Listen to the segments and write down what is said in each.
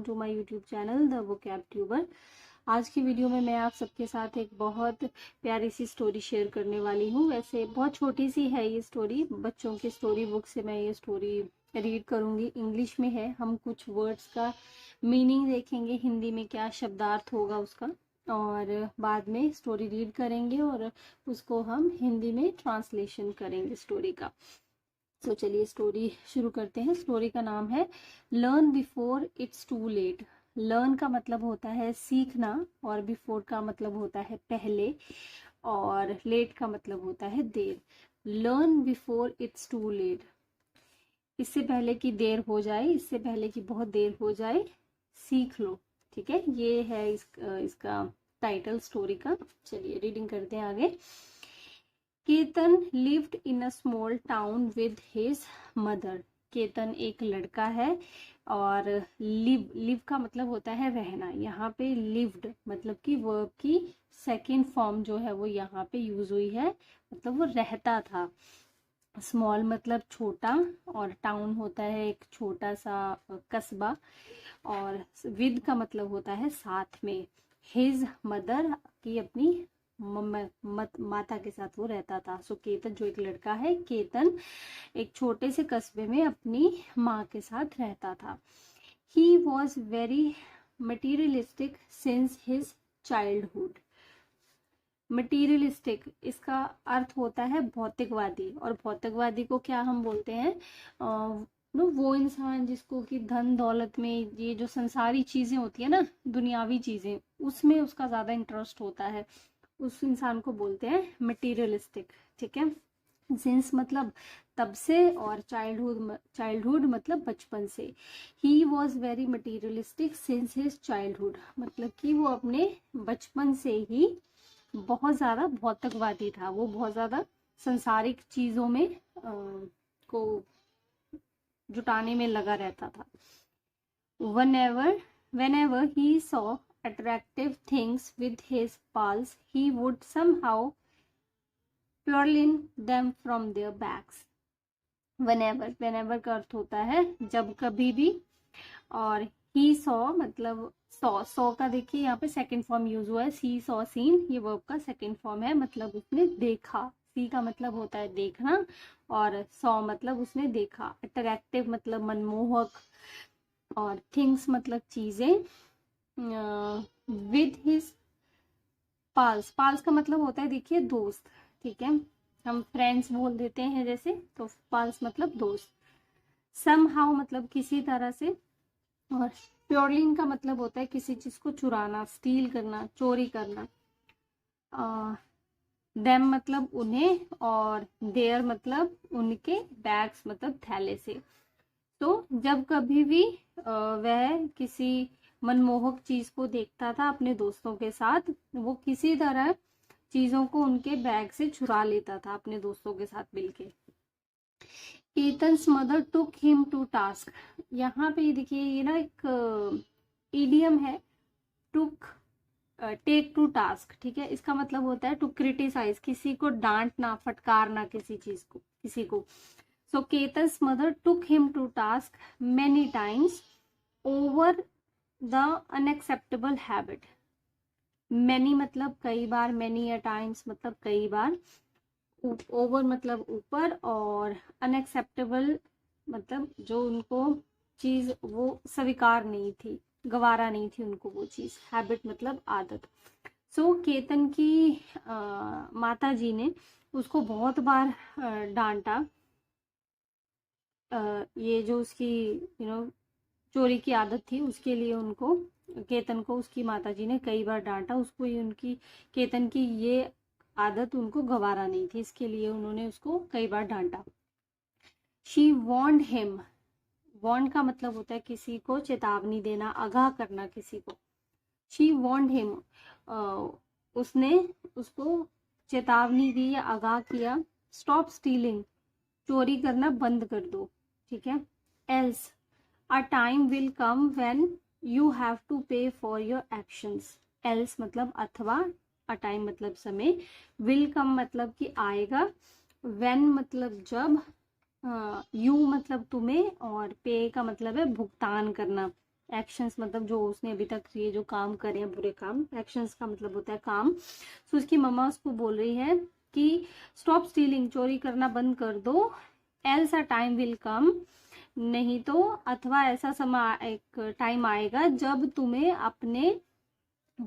To my YouTube channel the vocab tuber. आज की video में मैं आप सबके साथ एक बहुत प्यारी सी स्टोरी शेयर करने वाली हूँ। वैसे बहुत छोटी सी है ये स्टोरी, बच्चों की स्टोरी बुक से मैं ये स्टोरी रीड करूँगी। इंग्लिश में है, हम कुछ वर्ड्स का मीनिंग देखेंगे, हिंदी में क्या शब्दार्थ होगा उसका, और बाद में स्टोरी रीड करेंगे और उसको हम हिंदी में ट्रांसलेशन करेंगे स्टोरी का। तो चलिए स्टोरी शुरू करते हैं। स्टोरी का नाम है learn before it's too late. Learn का मतलब होता है सीखना, और बिफोर का मतलब होता है पहले, और लेट का मतलब होता है देर। Learn before it's too late, इससे पहले कि देर हो जाए, इससे पहले कि बहुत देर हो जाए, सीख लो। ठीक है, ये है इसका टाइटल स्टोरी का। चलिए रीडिंग करते हैं आगे। Ketan lived in a small town with his mother. Ketan एक लड़का है, और लिव का मतलब होता है रहना। यहाँ पे लिव्ड मतलब कि वर्ब की सेकेंड फॉर्म जो है वो यहाँ पे यूज हुई है, मतलब वो रहता था। स्मॉल मतलब छोटा, और टाउन होता है एक छोटा सा कस्बा, और विद का मतलब होता है साथ में। हिज मदर की अपनी माता के साथ वो रहता था। सो केतन जो एक लड़का है, केतन एक छोटे से कस्बे में अपनी माँ के साथ रहता था। He was very materialistic since his childhood. Materialistic इसका अर्थ होता है भौतिकवादी, और भौतिकवादी को क्या हम बोलते हैं, वो इंसान जिसको कि धन दौलत में, ये जो संसारी चीजें होती है ना, दुनियावी चीजें, उसमें उसका ज्यादा इंटरेस्ट होता है, उस इंसान को बोलते हैं मटीरियलिस्टिक। ठीक है, सिंस मतलब तब से, और चाइल्डहुड मतलब बचपन से। He was very materialistic since his childhood, मतलब कि वो अपने बचपन से ही बहुत ज्यादा भौतिकवादी था। वो बहुत ज्यादा संसारिक चीजों में को जुटाने में लगा रहता था। whenever he saw attractive things with his pals, he would somehow purloin them from their bags. whenever का अर्थ होता है जब कभी भी, और he saw मतलब सॉ का देखिए यहाँ पे सेकंड फॉर्म यूज हुआ है। सी सॉ सीन, ये वर्ब का सेकंड फॉर्म है, मतलब उसने देखा। सी का मतलब होता है देखना, और सॉ मतलब उसने देखा। अट्रैक्टिव मतलब मनमोहक, और थिंग्स मतलब चीजें। विद हिज पाल्स, पाल्स का मतलब होता है देखिए दोस्त। ठीक है, हम फ्रेंड्स बोल देते हैं जैसे, तो पाल्स मतलब दोस्त। सम हाउ मतलब किसी तरह से, और प्योरलिन का मतलब होता है किसी चीज को चुराना, स्टील करना, चोरी करना। देम मतलब उन्हें, और देयर मतलब उनके, बैग्स मतलब थैले से। तो जब कभी भी वह किसी मनमोहक चीज को देखता था अपने दोस्तों के साथ, वो किसी तरह चीजों को उनके बैग से चुरा लेता था अपने दोस्तों के साथ मिलके। Ketan's mother took him to task. यहाँ पे देखिए ये ना एक इडियम है, टुक टेक टू टास्क। ठीक है, इसका मतलब होता है टू क्रिटिसाइज, किसी को डांटना, फटकारना, किसी चीज को, किसी को। So Ketan's mother took him to task many times over the unacceptable habit. Many मतलब कई बार, many a times मतलब कई बार, over मतलब ऊपर, और unacceptable मतलब जो उनको चीज वो स्वीकार नहीं थी, गवारा नहीं थी उनको वो चीज। हैबिट मतलब आदत। सो केतन की माता जी ने उसको बहुत बार डांटा। ये जो उसकी चोरी की आदत थी, उसके लिए उनको, केतन को उसकी माताजी ने कई बार डांटा। उसको ये उनकी, केतन की ये आदत उनको गवारा नहीं थी, इसके लिए उन्होंने उसको कई बार डांटा। शी वॉन्ड हिम, वॉन्ड का मतलब होता है किसी को चेतावनी देना, आगाह करना किसी को। शी वॉन्ड हिम, उसने उसको चेतावनी दी या आगाह किया। स्टॉप स्टीलिंग, चोरी करना बंद कर दो। ठीक है, else a time will come when you have to pay for your actions. Else मतलब अथवा, अ टाइम मतलब समय, विल कम मतलब कि आएगा, व्हेन मतलब जब, यू मतलब तुम्हें, और पे का मतलब है भुगतान करना। एक्शंस मतलब जो उसने अभी तक ये जो काम करे हैं बुरे काम, एक्शंस का मतलब होता है काम। तो उसकी मम्मा उसको बोल रही है कि स्टॉप स्टीलिंग, चोरी करना बंद कर दो, एल्स अ टाइम विल कम, नहीं तो अथवा ऐसा समय एक टाइम आएगा जब तुम्हें अपने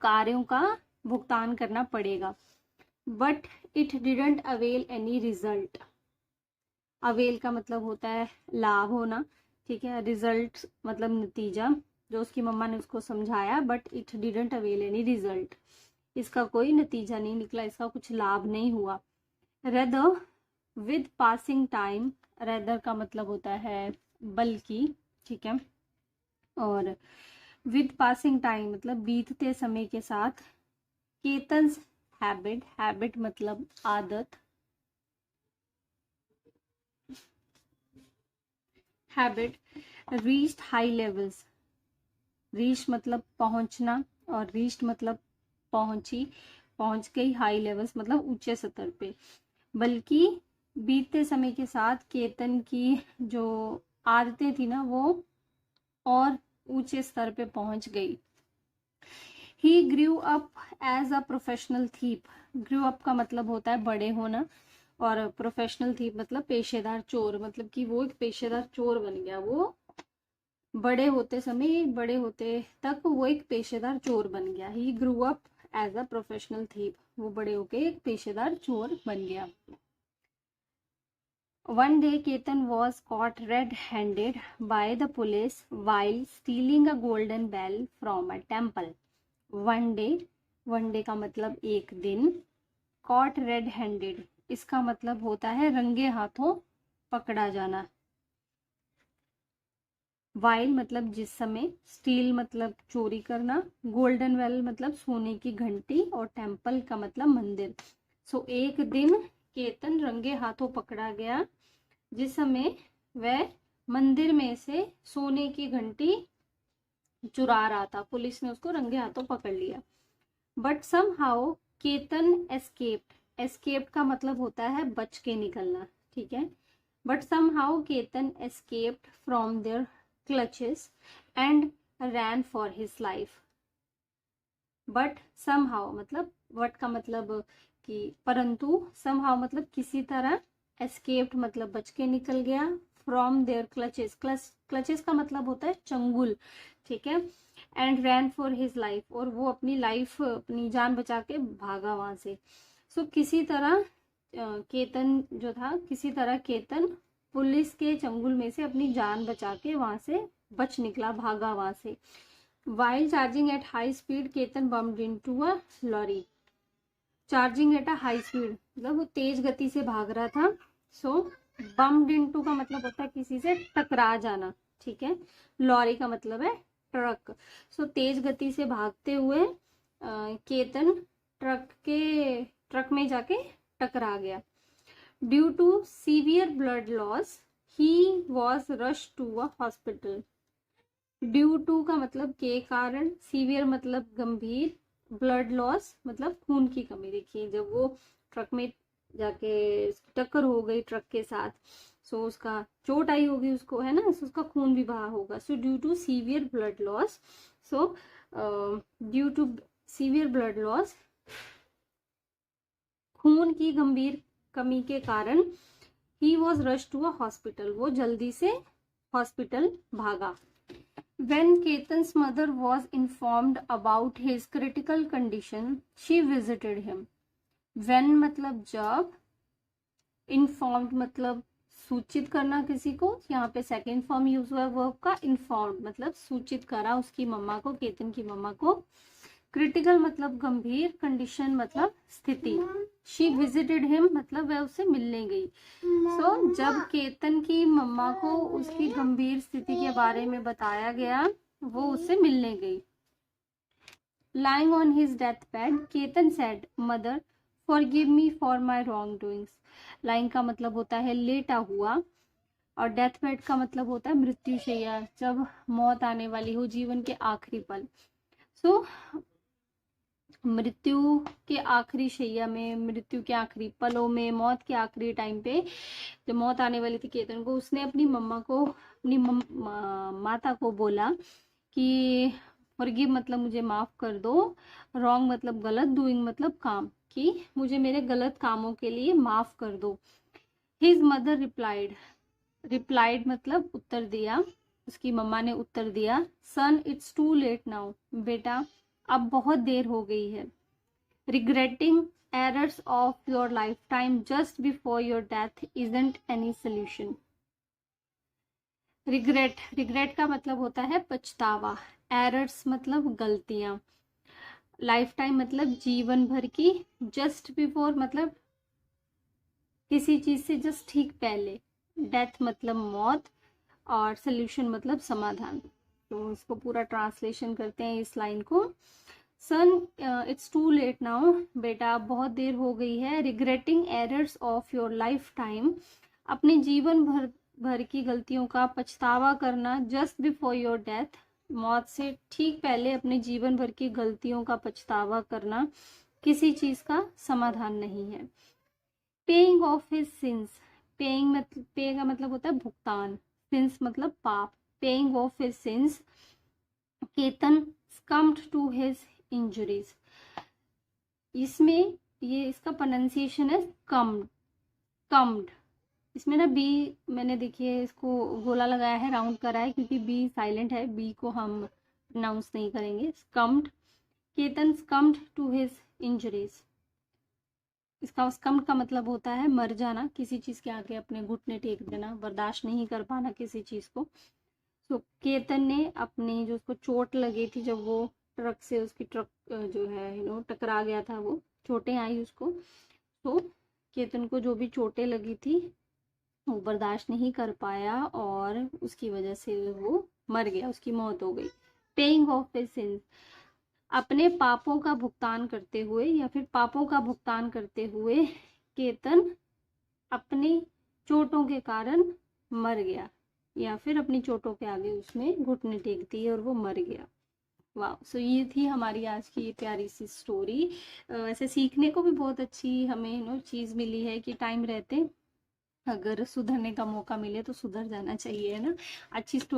कार्यों का भुगतान करना पड़ेगा। But it didn't avail any result. Avail का मतलब होता है लाभ होना, ठीक है। रिजल्ट मतलब नतीजा, जो उसकी मम्मा ने उसको समझाया, but it didn't avail any result, इसका कोई नतीजा नहीं निकला, इसका कुछ लाभ नहीं हुआ। Rather with passing time, rather का मतलब होता है बल्कि, ठीक है। और विद पासिंग टाइम मतलब बीतते समय के साथ, केतन्स हैबिट, हैबिट मतलब आदत, habit reached high levels, reach मतलब पहुंचना और रीच्ड मतलब पहुंची, पहुंच गई, हाई लेवल्स मतलब ऊंचे स्तर पे। बल्कि बीतते समय के साथ केतन की जो आदतें थी ना वो और ऊंचे स्तर पे पहुंच गई। He grew up as a professional thief, grew up का मतलब होता है बड़े होना, और प्रोफेशनल थीप मतलब पेशेदार चोर, मतलब कि वो एक पेशेदार चोर बन गया। वो बड़े होते समय, बड़े होते तक वो एक पेशेदार चोर बन गया। He grew up as a professional thief, वो बड़े होके एक पेशेदार चोर बन गया। One day Ketan was caught red-handed by the police while stealing a golden bell from a temple. One day, one day का मतलब एक दिन, caught red-handed इसका मतलब होता है रंगे हाथों पकड़ा जाना। वाइल मतलब जिस समय, स्टील मतलब चोरी करना, गोल्डन वेल मतलब सोने की घंटी, और टेम्पल का मतलब मंदिर। सो एक दिन केतन रंगे हाथों पकड़ा गया जिस समय वह मंदिर में से सोने की घंटी चुरा रहा था। पुलिस ने उसको रंगे हाथों पकड़ लिया। But somehow Ketan escaped, escaped का मतलब होता है बच के निकलना, ठीक है। But somehow Ketan escaped from their clutches and ran for his life. But somehow मतलब, बट का मतलब कि परंतु, सम हाउ मतलब किसी तरह, एस्केप्ड मतलब बच के निकल गया, फ्रॉम देयर क्लचेस, क्लचेस का मतलब होता है चंगुल, ठीक है। And ran for his life, और वो अपनी लाइफ, अपनी जान बचा के भागा वहां से। सो किसी तरह केतन जो था, किसी तरह केतन पुलिस के चंगुल में से अपनी जान बचा के वहां से बच निकला, भागा वहां से। While charging at high speed, Ketan bumped into a lorry. Charging at a high speed मतलब वो तेज गति से भाग रहा था। So bumped into का मतलब होता है किसी से टकरा जाना, ठीक है। लॉरी का मतलब है ट्रक। So तेज गति से भागते हुए केतन ट्रक में जाके टकरा गया। Due to severe blood loss, he was rushed to a hospital. Due to का मतलब के कारण, सीवियर मतलब गंभीर, ब्लड लॉस मतलब खून की कमी। देखिए जब वो ट्रक में जाके टक्कर हो गई ट्रक के साथ, सो उसका चोट आई होगी उसको, है ना, सो उसका खून भी बहा होगा। So due to severe blood loss, so due to severe blood loss, खून की गंभीर कमी के कारण, he was rush to a hospital, वो जल्दी से हॉस्पिटल भागा। When Ketan's mother was informed about his critical condition, she visited him. When मतलब जब, informed मतलब सूचित करना किसी को, यहाँ पे सेकेंड फॉर्म यूज हुआ है वर्ब का। informed मतलब सूचित करा उसकी मम्मा को, केतन की मम्मा को। क्रिटिकल मतलब गंभीर, कंडीशन मतलब स्थिति। शी विजिटेड हिम मतलब वह उससे मिलने गई। सो जब केतन की मम्मा को उसकी गंभीर स्थिति के बारे में बताया गया, वो उससे मिलने गई। Lying on his deathbed, Ketan said, "Mother, forgive me for my wrongdoings." Lying का मतलब होता है लेटा हुआ, और डेथबेड का मतलब होता है मृत्युशैया, जब मौत आने वाली हो, जीवन के आखिरी पल। सो मृत्यु के आखिरी शैया में, मृत्यु के आखिरी पलों में, मौत के आखिरी टाइम पे जब मौत आने वाली थी केतन को, उसने अपनी मम्मा को, अपनी माता को बोला कि फॉरगिव मतलब मुझे माफ़ कर दो, रॉन्ग मतलब गलत, डूइंग मतलब काम, कि मुझे मेरे गलत कामों के लिए माफ़ कर दो। हिज मदर रिप्लाइड, रिप्लाइड मतलब उत्तर दिया, उसकी मम्मा ने उत्तर दिया, सन इट्स टू लेट नाउ, बेटा अब बहुत देर हो गई है। Regretting errors of your lifetime just before your death isn't any solution. Regret, regret का मतलब होता है पछतावा, एरर्स मतलब गलतियां, लाइफ टाइम मतलब जीवन भर की, जस्ट बिफोर मतलब किसी चीज से जस्ट ठीक पहले, डेथ मतलब मौत, और सोल्यूशन मतलब समाधान। तो इसको पूरा ट्रांसलेशन करते हैं इस लाइन को। सन इट्स टू लेट नाउ, बेटा बहुत देर हो गई है। Regretting errors of your life time, अपने जीवन भर की गलतियों का पछतावा करना, जस्ट बिफोर योर डेथ, मौत से ठीक पहले अपने जीवन भर की गलतियों का पछतावा करना किसी चीज का समाधान नहीं है। Paying off his sins, paying मतलब, पे का मतलब होता है भुगतान, सिंस मतलब पाप, paying off his sins, Ketan succumbed to his injuries। इसमें ये इसका प्रोनाउंसिएशन है कम्ड, कम्ड। इसमें ना बी मैंने देखिए इसको गोला लगाया है, राउंड करा है, क्योंकि बी साइलेंट है, बी को हम प्रोनाउंस नहीं करेंगे। स्कम्ड, केतन स्कम्ड टू हिज इंजरीज। इसका स्कम्ड का मतलब होता है मर जाना, किसी चीज के आगे अपने घुटने टेक देना, बर्दाश्त नहीं कर पाना किसी चीज को। तो केतन ने अपनी जो उसको चोट लगी थी, जब वो ट्रक से, उसकी ट्रक जो है टकरा गया था, वो चोटें आई उसको, तो केतन को जो भी चोटें लगी थी वो बर्दाश्त नहीं कर पाया और उसकी वजह से वो मर गया, उसकी मौत हो गई। पेइंग ऑफ हिज सिंस, अपने पापों का भुगतान करते हुए या फिर पापों का भुगतान करते हुए केतन अपनी चोटों के कारण मर गया, या फिर अपनी चोटों के आगे उसने घुटने टेक दिए और वो मर गया। वाह, सो ये थी हमारी आज की ये प्यारी सी स्टोरी। वैसे सीखने को भी बहुत अच्छी हमें चीज़ मिली है कि टाइम रहते अगर सुधरने का मौका मिले तो सुधर जाना चाहिए, है ना। अच्छी स्टोरी।